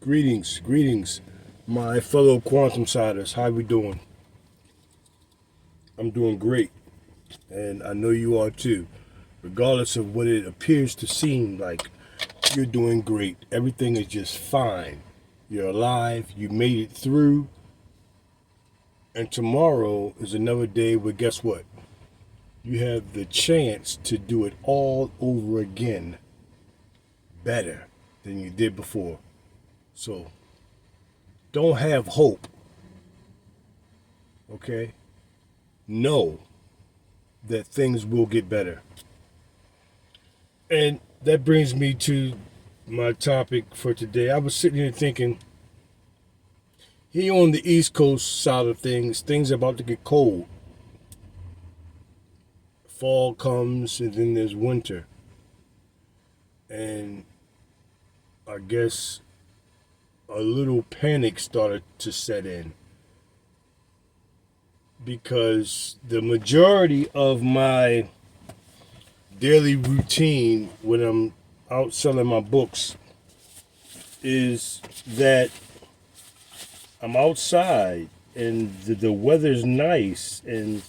Greetings, my fellow quantum siders. How we doing? I'm doing great, and I know you are too. Regardless of what it appears to seem like, you're doing great. Everything is just fine. You're alive. You made it through, and tomorrow is another day where guess what? You have the chance to do it all over again, better than you did before. So don't have hope, okay? Know that things will get better. And that brings me to my topic for today. I was sitting here thinking, here on the East Coast side of things are about to get cold. Fall comes and then there's winter. And I guess a little panic started to set in because the majority of my daily routine when I'm out selling my books is that I'm outside and the weather's nice and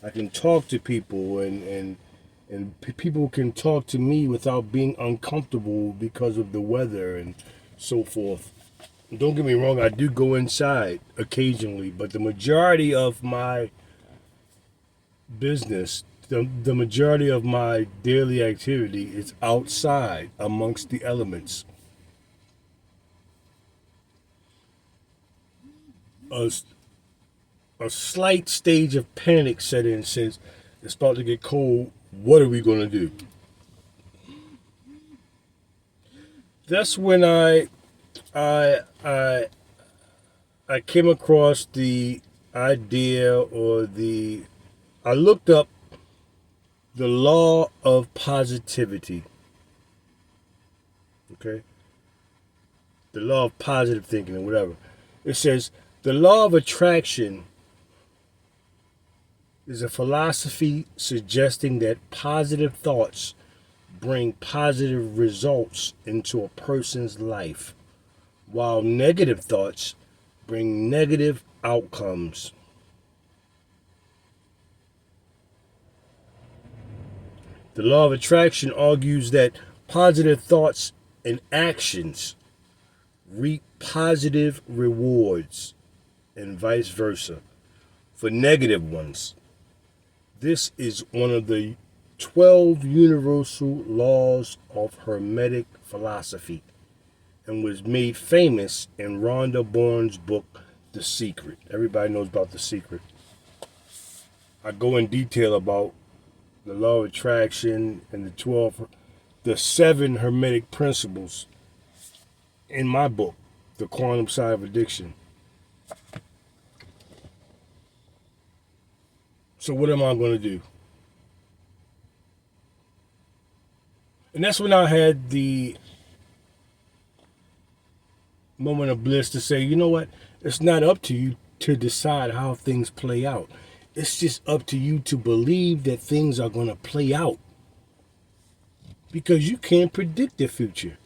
I can talk to people and people can talk to me without being uncomfortable because of the weather and so forth. Don't get me wrong, I do go inside occasionally, but the majority of my business, the majority of my daily activity is outside amongst the elements. A, a slight stage of panic set in since it's about to get cold. What are we going to do? That's when I I I came across the idea or the I looked up the law of positivity. Okay? The law of positive thinking or whatever. It says the law of attraction is a philosophy suggesting that positive thoughts bring positive results into a person's life, while negative thoughts bring negative outcomes. The law of attraction argues that positive thoughts and actions reap positive rewards and vice versa for negative ones. This is one of the 12 universal laws of Hermetic philosophy and was made famous in Rhonda Byrne's book, The Secret. Everybody knows about The Secret. I go in detail about the law of attraction and the 7 Hermetic principles in my book, The Quantum Side of Addiction. So what am I going to do? And that's when I had the moment of bliss to say, you know what? It's not up to you to decide how things play out. It's just up to you to believe that things are going to play out. Because you can't predict the future.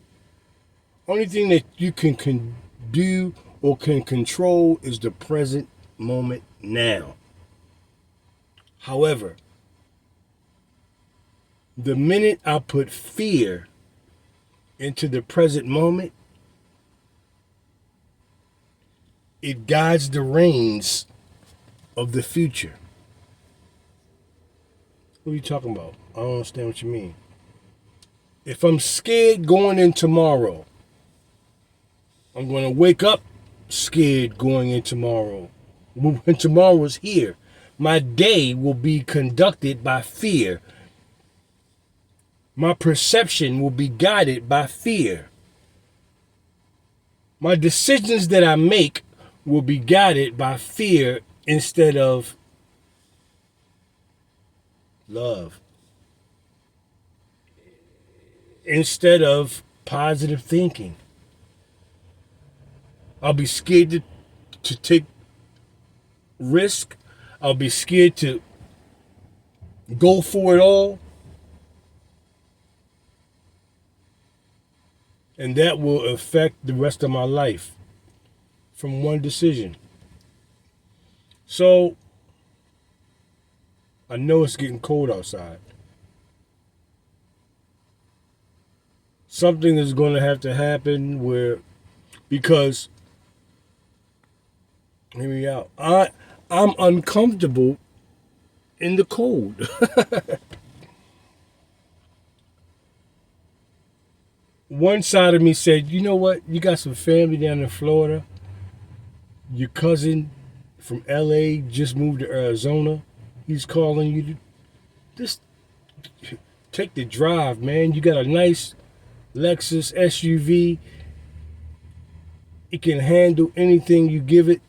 Only thing that you can do or can control is the present moment now. However, the minute I put fear into the present moment, it guides the reins of the future. What are you talking about? I don't understand what you mean. If I'm scared going in tomorrow, I'm going to wake up scared going in tomorrow. When tomorrow is here, my day will be conducted by fear. My perception will be guided by fear. My decisions that I make will be guided by fear instead of love. Instead of positive thinking. I'll be scared to take risk. I'll be scared to go for it all. And that will affect the rest of my life from one decision. So I know it's getting cold outside. Something is going to have to happen where, because, hear me out, I'm uncomfortable in the cold. One side of me said, you know what? You got some family down in Florida. Your cousin from LA just moved to Arizona. He's calling you to just take the drive, man. You got a nice Lexus SUV. It can handle anything you give it.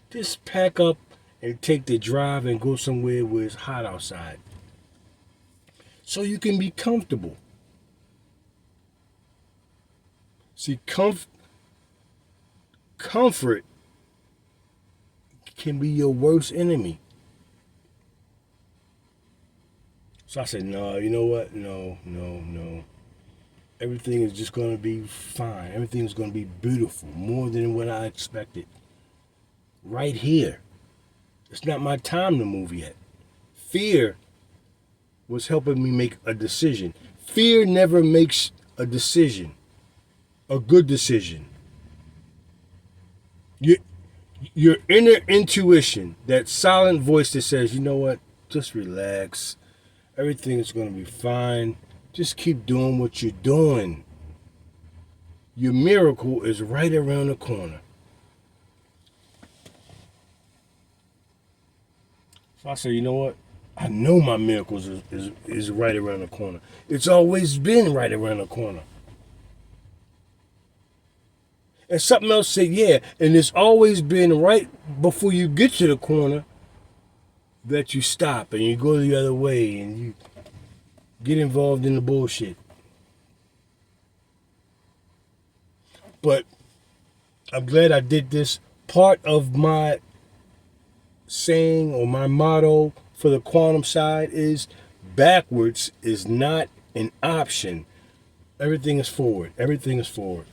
Just pack up and take the drive and go somewhere where it's hot outside, so you can be comfortable. See, comfort can be your worst enemy. So I said, no, you know what? No. Everything is just going to be fine. Everything is going to be beautiful, more than what I expected. Right here. It's not my time to move yet. Fear was helping me make a decision. Fear never makes a decision, a good decision. Your inner intuition, that silent voice that says, you know what, just relax. Everything is going to be fine. Just keep doing what you're doing. Your miracle is right around the corner. So I said, you know what? I know my miracles is right around the corner. It's always been right around the corner. And something else said, yeah, and it's always been right before you get to the corner that you stop and you go the other way and you get involved in the bullshit. But I'm glad I did this. Part of my saying or my motto for the quantum side is backwards is not an option. Everything is forward. Everything is forward.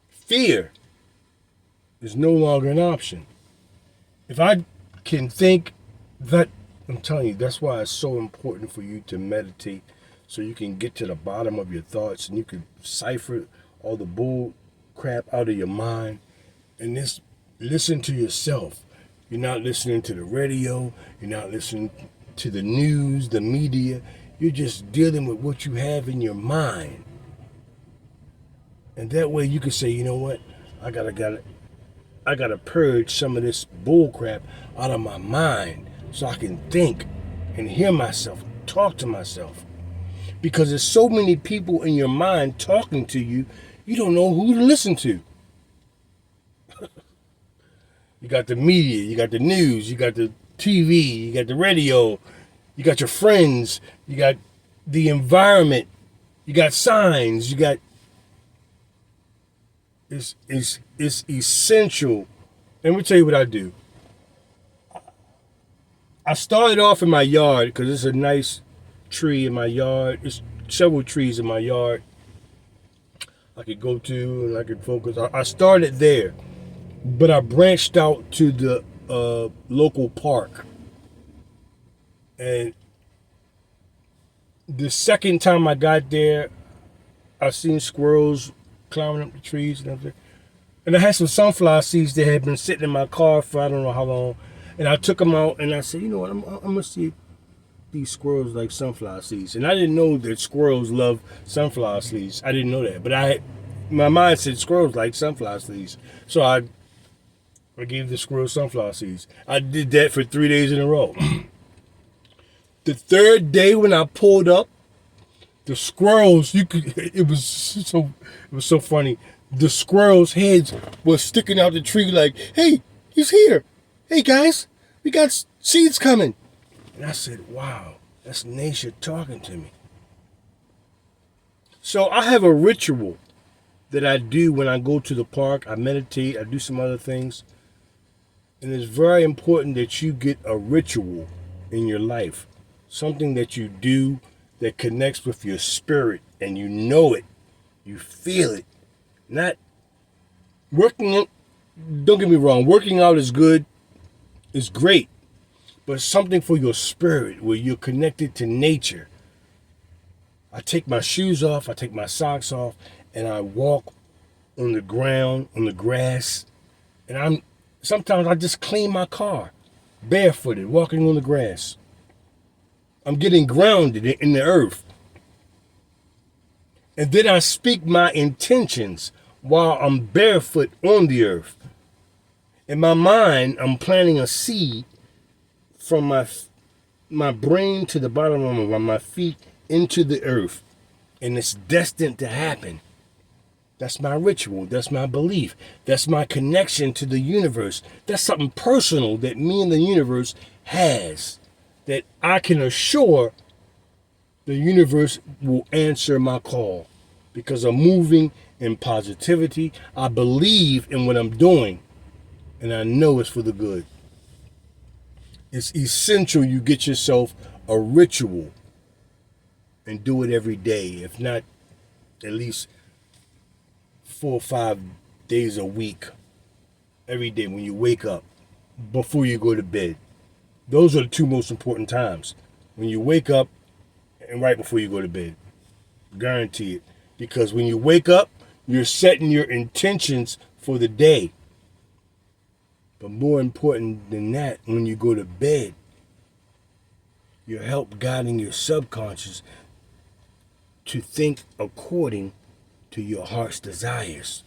Fear is no longer an option. If I can think that, I'm telling you, that's why it's so important for you to meditate, so you can get to the bottom of your thoughts and you can cipher all the bull crap out of your mind and just listen to yourself. You're not listening to the radio. You're not listening to the news, the media. You're just dealing with what you have in your mind. And that way you can say, you know what? I gotta purge some of this bull crap out of my mind so I can think and hear myself, talk to myself. Because there's so many people in your mind talking to you, you don't know who to listen to. You got the media, you got the news, you got the TV, you got the radio, you got your friends, you got the environment, you got signs, you got... It's essential. Let me tell you what I do. I started off in my yard because it's a nice tree in my yard. There's several trees in my yard I could go to and I could focus. I started there, but I branched out to the local park. And the second time I got there, I seen squirrels climbing up the trees and everything. And I had some sunflower seeds that had been sitting in my car for I don't know how long. And I took them out and I said, you know what, I'm going to see if these squirrels like sunflower seeds. And I didn't know that squirrels love sunflower seeds. I didn't know that. But my mind said squirrels like sunflower seeds. So I gave the squirrels sunflower seeds. I did that for 3 days in a row. The third day when I pulled up, the squirrels, it was so funny. The squirrels' heads were sticking out the tree like, hey, he's here. Hey guys, we got seeds coming. And I said, wow, that's nature talking to me. So I have a ritual that I do when I go to the park. I meditate, I do some other things. And it's very important that you get a ritual in your life. Something that you do that connects with your spirit and you know it. You feel it. Not working out. Don't get me wrong. Working out is good. It's great. But something for your spirit where you're connected to nature. I take my shoes off. I take my socks off. And I walk on the ground, on the grass. And sometimes I just clean my car. Barefooted, walking on the grass. I'm getting grounded in the earth. And then I speak my intentions while I'm barefoot on the earth. In my mind, I'm planting a seed from my brain to the bottom of my feet into the earth. And it's destined to happen. That's my ritual. That's my belief. That's my connection to the universe. That's something personal that me and the universe has. That I can assure the universe will answer my call. Because I'm moving in positivity. I believe in what I'm doing. And I know it's for the good. It's essential you get yourself a ritual. And do it every day. If not, at least 4 or 5 days a week. Every day when you wake up. Before you go to bed. Those are the two most important times. When you wake up and right before you go to bed. Guarantee it. Because when you wake up, you're setting your intentions for the day. But more important than that, when you go to bed, you're help guiding your subconscious to think according to your heart's desires.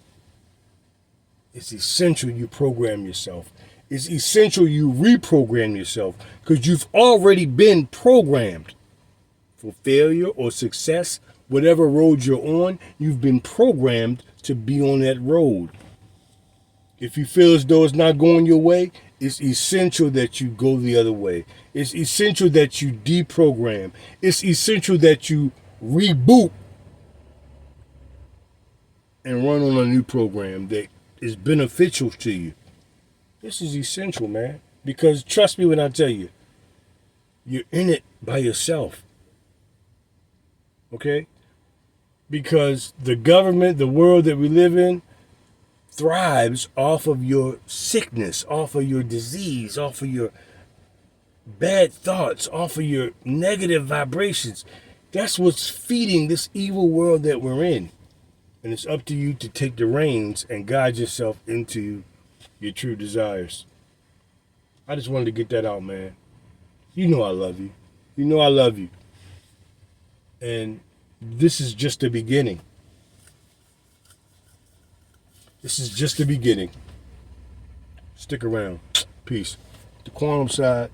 It's essential you program yourself. It's essential you reprogram yourself because you've already been programmed for failure or success. Whatever road you're on, you've been programmed to be on that road. If you feel as though it's not going your way, it's essential that you go the other way. It's essential that you deprogram. It's essential that you reboot and run on a new program that is beneficial to you. This is essential, man. Because trust me when I tell you, you're in it by yourself. Okay? Because the government, the world that we live in, thrives off of your sickness, off of your disease, off of your bad thoughts, off of your negative vibrations. That's what's feeding this evil world that we're in. And it's up to you to take the reins and guide yourself into your true desires. I just wanted to get that out, man. You know I love you. You know I love you. And this is just the beginning. This is just the beginning. Stick around. Peace. The Quantum Side.